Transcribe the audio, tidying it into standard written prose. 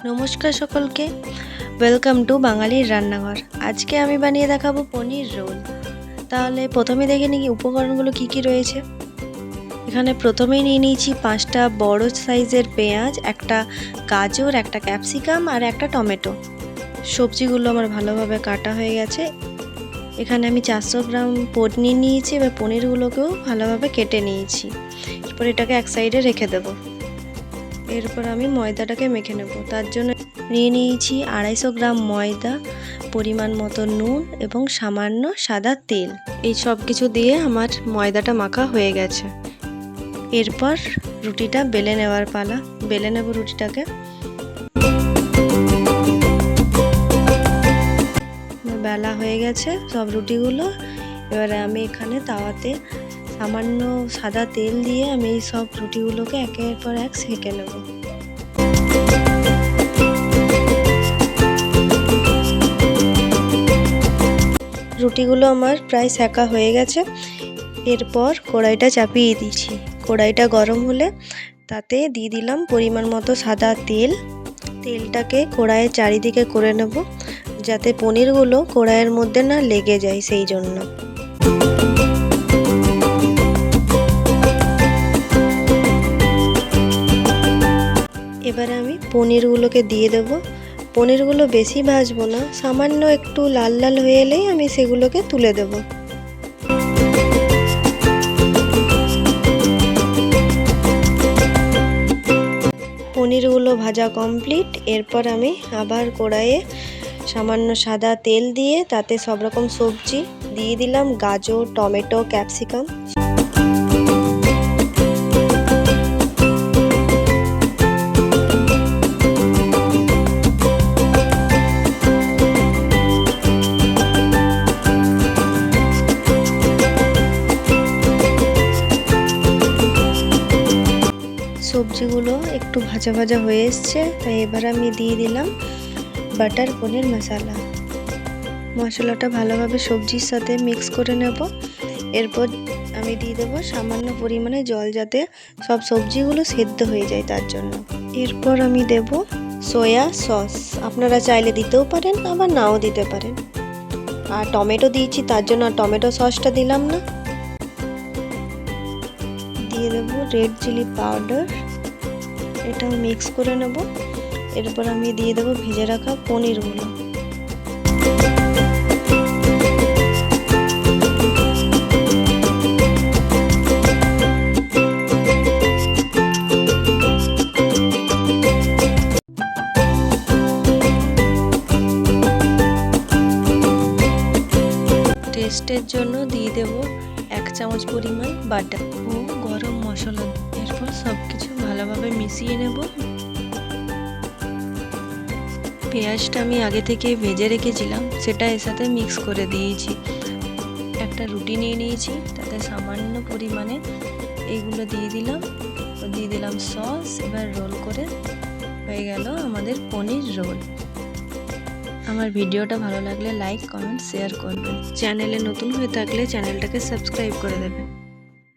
নমস্কার সকলকে, welcome to বাঙালির রান্নাঘর। আজকে আমি বানিয়ে দেখাবো পনির রোল। তাহলে প্রথমে দেখে নিই উপকরণগুলো কি কি রয়েছে। এখানে প্রথমেই নিয়ে নিয়েছি 5টা বড় সাইজের পেঁয়াজ, একটা গাজর, একটা ক্যাপসিকাম আর একটা টমেটো। সবজিগুলো আমার ভালোভাবে কাটা হয়ে গেছে। এখানে আমি 400 গ্রাম পনির নিয়েছি, এবার পনিরগুলোকেও ভালোভাবে কেটে নিয়েছি। এরপর এটাকে এক সাইডে রেখে দেবো। এরপর আমি ময়দাটাকে মেখে নেব। তার জন্য নিয়ে নিয়েছি 250 গ্রাম ময়দা, পরিমাণ মতো নুন এবং সামান্য সাদা তেল। এই সব কিছু দিয়ে আমার ময়দাটা মাখা হয়ে গেছে। এরপর রুটিটা বেলে নেওয়ার পালা। বেলে নেব রুটিটাকে। বেলা হয়ে গেছে সব রুটিগুলো। এবারে আমি এখানে তাওয়াতে সামান্য সাদা তেল দিয়ে আমি এই সব রুটিগুলোকে একের পর এক সেঁকে নেব। রুটিগুলো আমার প্রায় সেঁকা হয়ে গেছে। এরপর কড়াইটা চাপিয়ে দিয়েছি। কড়াইটা গরম হলে তাতে দিয়ে দিলাম পরিমাণ মতো সাদা তেল। তেলটাকে কড়াইয়ের চারিদিকে করে নেব, যাতে পনিরগুলো কড়াইয়ের মধ্যে না লেগে যায়, সেই জন্য। এবারে আমি পনিরগুলোকে দিয়ে দেব। পনিরগুলো বেশি ভাজবো না, সামান্য একটু লাল লাল হয়ে এলেই আমি সেগুলোকে তুলে দেব। পনিরগুলো ভাজা কমপ্লিট। এরপর আমি আবার কড়াইয়ে সামান্য সাদা তেল দিয়ে তাতে সব রকম সবজি দিয়ে দিলাম, গাজর, টমেটো, ক্যাপসিকাম। সবজিগুলো একটু ভাজা ভাজা হয়ে এসছে, তাই এবার আমি দিয়ে দিলাম বাটার পনির মশলা। মশলাটা ভালোভাবে সবজির সাথে মিক্স করে নেব। এরপর আমি দিয়ে দেবো সামান্য পরিমাণে জল, যাতে সব সবজিগুলো সেদ্ধ হয়ে যায় তার জন্য। এরপর আমি দেব সয়া সস। আপনারা চাইলে দিতেও পারেন, আবার নাও দিতে পারেন। আর টমেটো দিয়েছি, তার জন্য টমেটো সসটা দিলাম না। দিয়ে দেবো রেড চিলি পাউডার, এটাও মিক্স করে নেব। এরপর আমি দিয়ে দেবো ভেজে রাখা পনিরগুলো। টেস্টের জন্য দিয়ে দেব 1 চামচ পরিমাণ বাটার ও গরম মশলা। এরপর সব কিছু ভালোভাবে মিশিয়ে নেব। পেঁয়াজটা আমি আগে থেকে ভেজে রেখেছিলাম, সেটা এর সাথে মিক্স করে দিয়েছি। একটা রুটি নিয়ে নিয়েছি, তাতে সামান্য পরিমাণে এইগুলো দিয়ে দিলাম সস। এবার রোল করে হয়ে গেল আমাদের পনির রোল। আমার ভিডিওটা ভালো লাগলে লাইক, কমেন্ট, শেয়ার করবেন। চ্যানেলে নতুন হয়ে থাকলে চ্যানেলটাকে সাবস্ক্রাইব করে দেবেন।